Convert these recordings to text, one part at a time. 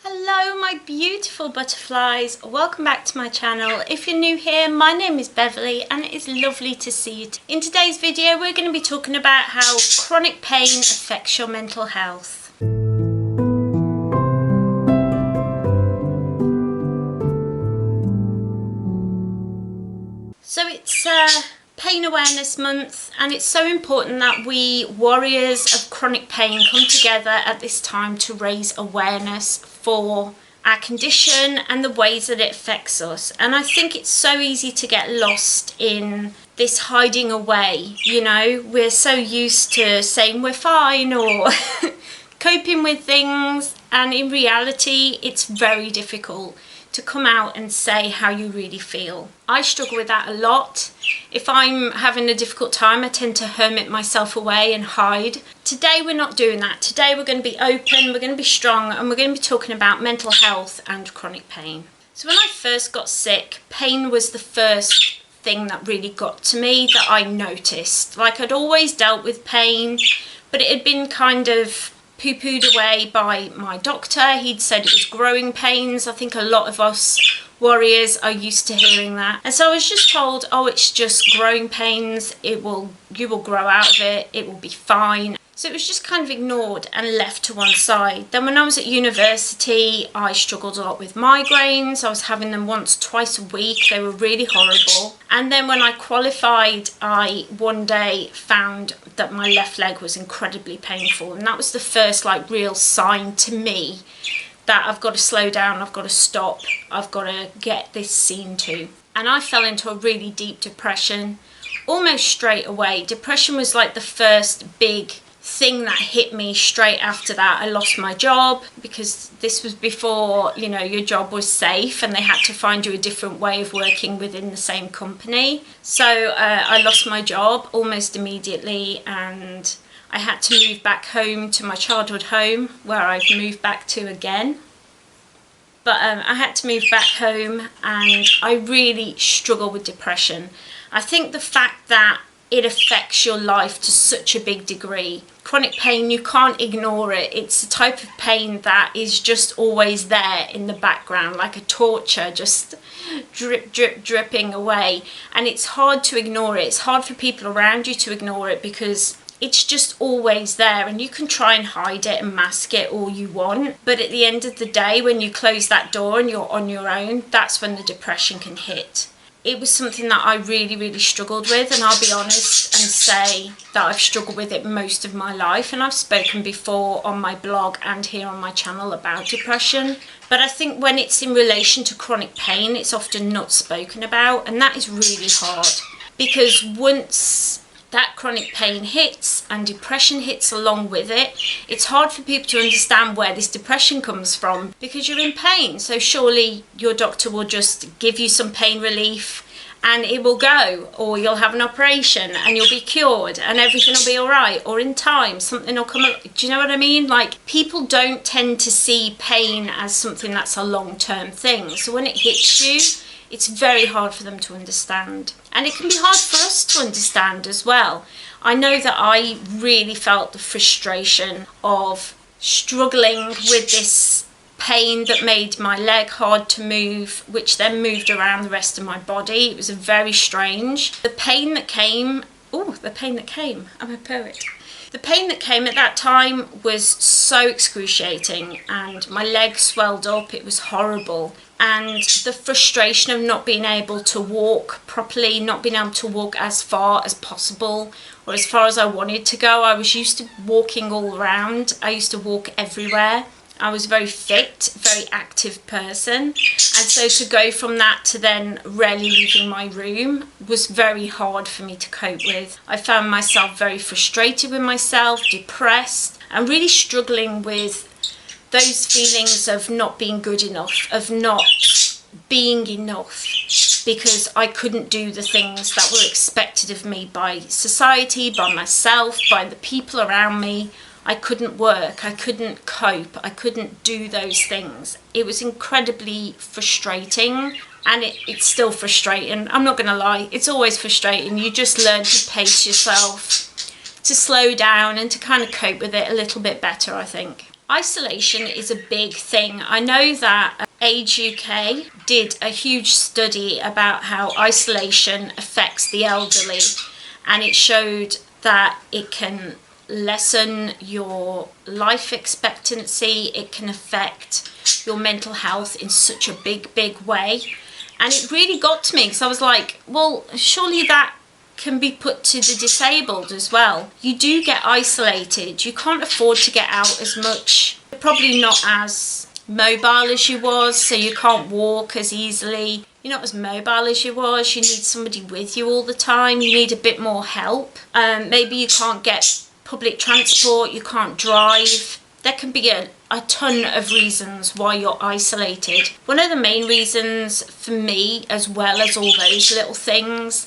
Hello my beautiful butterflies, welcome back to my channel. If you're new here, my name is Beverley and it is lovely to see you. In today's video we're going to be talking about how chronic pain affects your mental health. So it's Pain Awareness Month, and it's so important that we warriors of chronic pain come together at this time to raise awareness for our condition and the ways that it affects us. And I think it's so easy to get lost in this hiding away, you know, we're so used to saying we're fine or coping with things, and in reality it's very difficult to come out and say how you really feel. I struggle with that a lot. If I'm having a difficult time, I tend to hermit myself away and hide. Today we're not doing that. Today we're going to be open, we're going to be strong, and we're going to be talking about mental health and chronic pain. So when I first got sick, pain was the first thing that really got to me, that I noticed. Like, I'd always dealt with pain, but it had been kind of poo-pooed away by my doctor. He'd said it was growing pains. I think a lot of us warriors are used to hearing that. And so I was just told, oh, it's just growing pains. You will grow out of it. It will be fine. So it was just kind of ignored and left to one side. Then when I was at university, I struggled a lot with migraines. I was having them once, twice a week. They were really horrible. And then when I qualified, I one day found that my left leg was incredibly painful. And that was the first real sign to me that I've got to slow down, I've got to stop, I've got to get this seen to. And I fell into a really deep depression almost straight away. Depression was like the first big thing that hit me. Straight after that, I lost my job, because this was before, you know, your job was safe and they had to find you a different way of working within the same company. So I lost my job almost immediately, and I had to move back home to my childhood home, where I've moved back to again. But I had to move back home, and I really struggle with depression. I think the fact that it affects your life to such a big degree. Chronic pain, you can't ignore it. It's a type of pain that is just always there in the background, like a torture, just drip, drip, dripping away. And it's hard to ignore it. It's hard for people around you to ignore it, because it's just always there, and you can try and hide it and mask it all you want. But at the end of the day, when you close that door and you're on your own, that's when the depression can hit. It was something that I really, really struggled with, and I'll be honest and say that I've struggled with it most of my life. And I've spoken before on my blog and here on my channel about depression. But I think when it's in relation to chronic pain, it's often not spoken about, and that is really hard, because once that chronic pain hits and depression hits along with it, it's hard for people to understand where this depression comes from, because you're in pain. So surely your doctor will just give you some pain relief and it will go, or you'll have an operation and you'll be cured and everything will be all right, or in time something will come up. Do you know what I mean? Like, people don't tend to see pain as something that's a long-term thing. So when it hits you, it's very hard for them to understand. And it can be hard for us to understand as well. I know that I really felt the frustration of struggling with this pain that made my leg hard to move, which then moved around the rest of my body. It was very strange. The pain that came, I'm a poet. The pain that came at that time was so excruciating, and my leg swelled up. It was horrible. And the frustration of not being able to walk properly, not being able to walk as far as possible or as far as I wanted to go. I was used to walking all around. I used to walk everywhere. I was a very fit, very active person. And so to go from that to then rarely leaving my room was very hard for me to cope with. I found myself very frustrated with myself, depressed, and really struggling with those feelings of not being good enough, of not being enough, because I couldn't do the things that were expected of me by society, by myself, by the people around me. I couldn't work, I couldn't cope, I couldn't do those things. It was incredibly frustrating, and it's still frustrating. I'm not going to lie, it's always frustrating. You just learn to pace yourself, to slow down and to kind of cope with it a little bit better, I think. Isolation is a big thing. I know that Age UK did a huge study about how isolation affects the elderly, and it showed that it can lessen your life expectancy, it can affect your mental health in such a big way. And it really got to me, because I was like, well, surely that can be put to the disabled as well. You do get isolated, you can't afford to get out as much, you're probably not as mobile as you was, so you can't walk as easily, you're not as mobile as you was, you need somebody with you all the time, you need a bit more help. Maybe you can't get public transport, you can't drive. There can be a ton of reasons why you're isolated. One of the main reasons for me, as well as all those little things,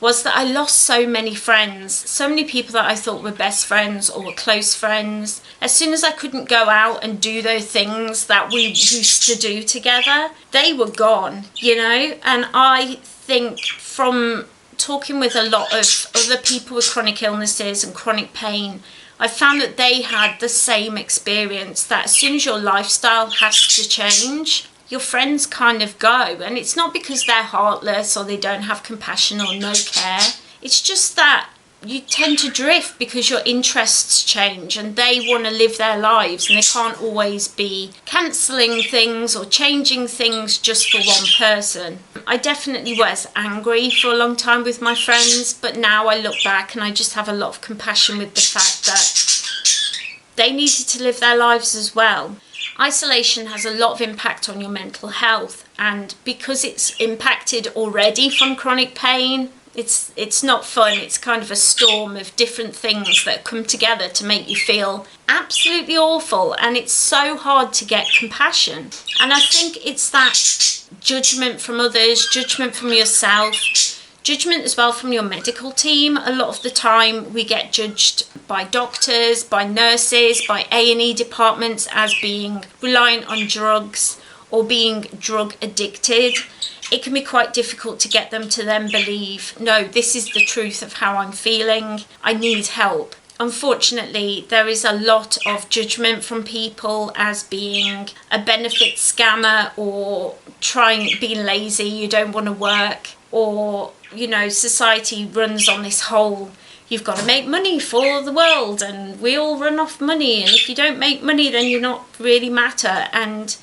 was that I lost so many friends, so many people that I thought were best friends or were close friends. As soon as I couldn't go out and do those things that we used to do together, they were gone, you know? And I think from talking with a lot of other people with chronic illnesses and chronic pain, I found that they had the same experience, that as soon as your lifestyle has to change, your friends kind of go. And it's not because they're heartless or they don't have compassion or no care. It's just that you tend to drift because your interests change and they want to live their lives, and they can't always be cancelling things or changing things just for one person. I definitely was angry for a long time with my friends, but now I look back and I just have a lot of compassion with the fact that they needed to live their lives as well. Isolation has a lot of impact on your mental health, and because it's impacted already from chronic pain, it's not fun. It's kind of a storm of different things that come together to make you feel absolutely awful, and it's so hard to get compassion. And I think it's that judgment from others, judgment from yourself, judgment as well from your medical team. A lot of the time we get judged by doctors, by nurses, by A&E departments as being reliant on drugs or being drug addicted. It can be quite difficult to get them to then believe, no, this is the truth of how I'm feeling, I need help. Unfortunately, there is a lot of judgment from people as being a benefit scammer, or being lazy, you don't want to work, or, you know, society runs on this whole, you've got to make money for the world, and we all run off money, and if you don't make money then you're not really matter. And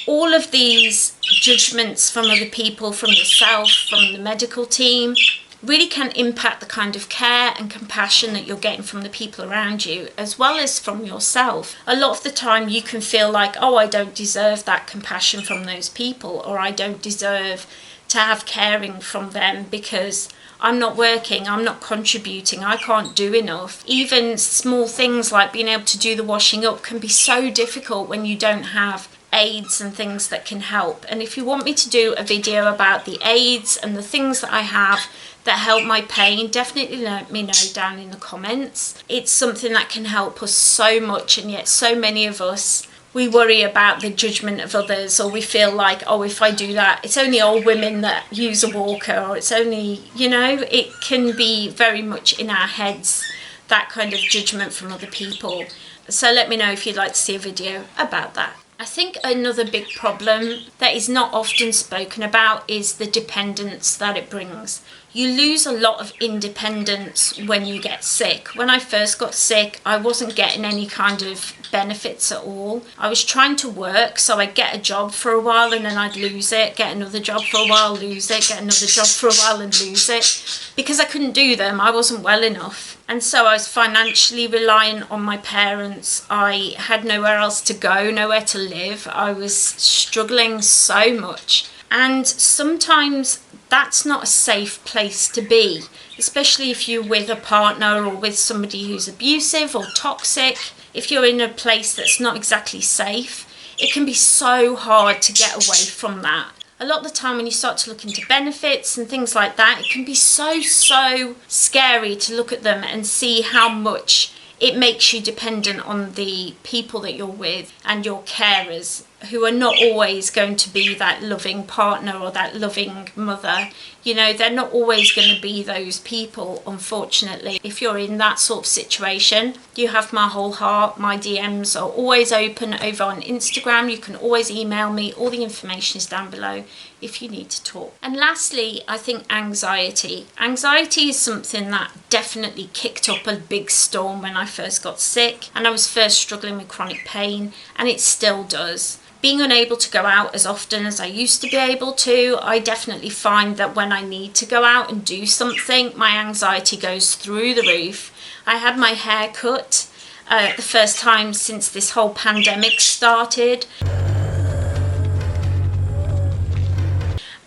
all of these judgments from other people, from yourself, from the medical team, really can impact the kind of care and compassion that you're getting from the people around you, as well as from yourself. A lot of the time you can feel like, oh, I don't deserve that compassion from those people, or I don't deserve to have caring from them because I'm not working, I'm not contributing, I can't do enough. Even small things like being able to do the washing up can be so difficult when you don't have aids and things that can help. And if you want me to do a video about the aids and the things that I have that help my pain, definitely let me know down in the comments. It's something that can help us so much, and yet so many of us, we worry about the judgment of others, or we feel like, oh, if I do that, it's only old women that use a walker, or it's only, you know, it can be very much in our heads, that kind of judgment from other people. So let me know if you'd like to see a video about that. I think another big problem that is not often spoken about is the dependence that it brings. You lose a lot of independence when you get sick. When I first got sick, I wasn't getting any kind of benefits at all. I was trying to work, so I'd get a job for a while and then I'd lose it, get another job for a while, lose it, get another job for a while and lose it. Because I couldn't do them, I wasn't well enough. And so I was financially reliant on my parents. I had nowhere else to go, nowhere to live. I was struggling so much. And sometimes that's not a safe place to be, especially if you're with a partner or with somebody who's abusive or toxic. If you're in a place that's not exactly safe, it can be so hard to get away from that. A lot of the time when you start to look into benefits and things like that, it can be so scary to look at them and see how much it makes you dependent on the people that you're with and your carers who are not always going to be that loving partner or that loving mother. You know, they're not always going to be those people, unfortunately. If you're in that sort of situation, you have my whole heart. My DMs are always open over on Instagram. You can always email me. All the information is down below if you need to talk. And lastly, I think anxiety. Anxiety is something that definitely kicked up a big storm when I first got sick and I was first struggling with chronic pain, and it still does. Being unable to go out as often as I used to be able to, I definitely find that when I need to go out and do something, my anxiety goes through the roof. I had my hair cut the first time since this whole pandemic started,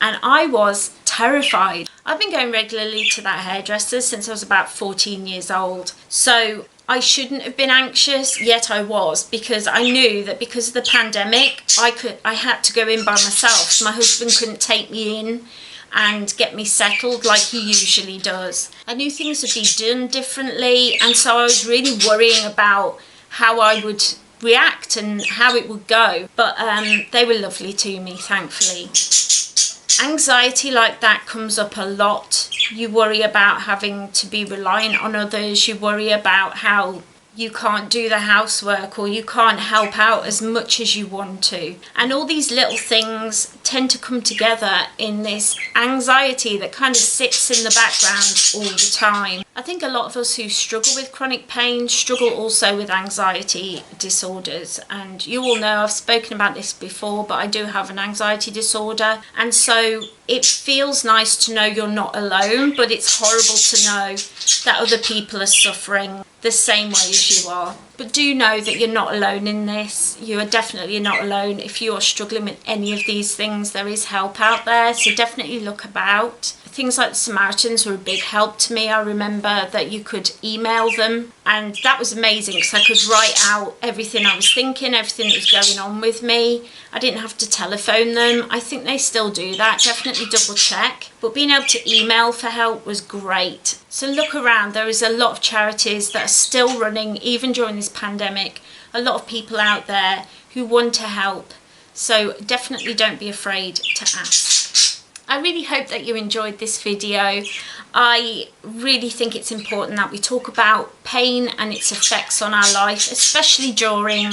and I was terrified. I've been going regularly to that hairdresser since I was about 14 years old. So I shouldn't have been anxious, yet I was, because I knew that because of the pandemic, I had to go in by myself. My husband couldn't take me in and get me settled like he usually does. I knew things would be done differently, and so I was really worrying about how I would react and how it would go. But they were lovely to me, thankfully. Anxiety like that comes up a lot. You worry about having to be reliant on others. You worry about how you can't do the housework or you can't help out as much as you want to. And all these little things tend to come together in this anxiety that kind of sits in the background all the time. I think a lot of us who struggle with chronic pain struggle also with anxiety disorders. And you all know I've spoken about this before, but I do have an anxiety disorder. And so it feels nice to know you're not alone, but it's horrible to know that other people are suffering the same way as you are. But do know that you're not alone in this. You are definitely not alone. If you are struggling with any of these things, there is help out there, so definitely look about. Things like the Samaritans were a big help to me. I remember that you could email them, and that was amazing because I could write out everything I was thinking, everything that was going on with me. I didn't have to telephone them. I think they still do that. Definitely double check. But being able to email for help was great. So look around. There is a lot of charities that are still running even during this pandemic. A lot of people out there who want to help. So definitely don't be afraid to ask. I really hope that you enjoyed this video. I really think it's important that we talk about pain and its effects on our life, especially during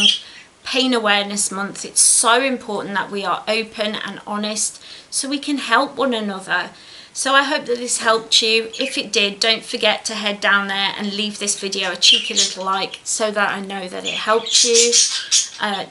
Pain Awareness Month. It's so important that we are open and honest so we can help one another. So I hope that this helped you. If it did, don't forget to head down there and leave this video a cheeky little like so that I know that it helped you.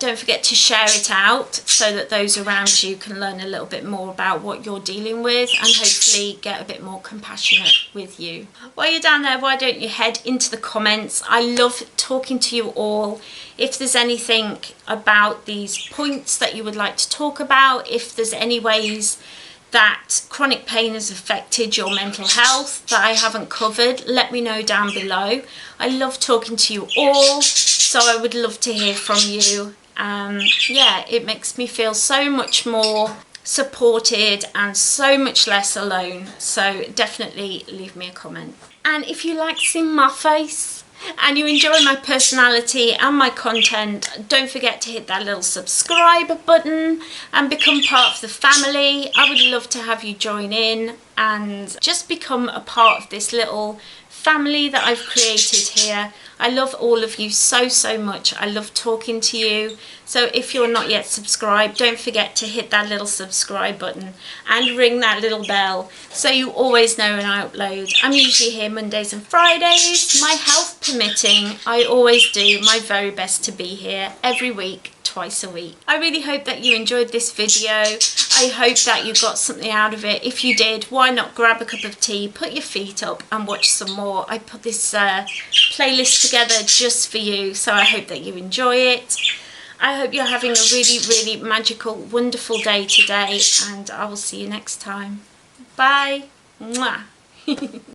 Don't forget to share it out so that those around you can learn a little bit more about what you're dealing with and hopefully get a bit more compassionate with you. While you're down there, why don't you head into the comments? I love talking to you all. If there's anything about these points that you would like to talk about, if there's any ways that chronic pain has affected your mental health that I haven't covered, let me know down below. I love talking to you all, so I would love to hear from you. Yeah, it makes me feel so much more supported and so much less alone, so definitely leave me a comment. And if you like seeing my face and you enjoy my personality and my content, don't forget to hit that little subscribe button and become part of the family. I would love to have you join in and just become a part of this little family that I've created here. I love all of you so much. I love talking to you. So if you're not yet subscribed, don't forget to hit that little subscribe button and ring that little bell so you always know when I upload. I'm usually here Mondays and Fridays. My health permitting, I always do my very best to be here every week, twice a week. I really hope that you enjoyed this video. I hope that you got something out of it. If you did, why not grab a cup of tea, put your feet up and watch some more. I put this playlist together just for you, so I hope that you enjoy it. I hope you're having a really magical, wonderful day today, and I will see you next time. Bye. Mwah.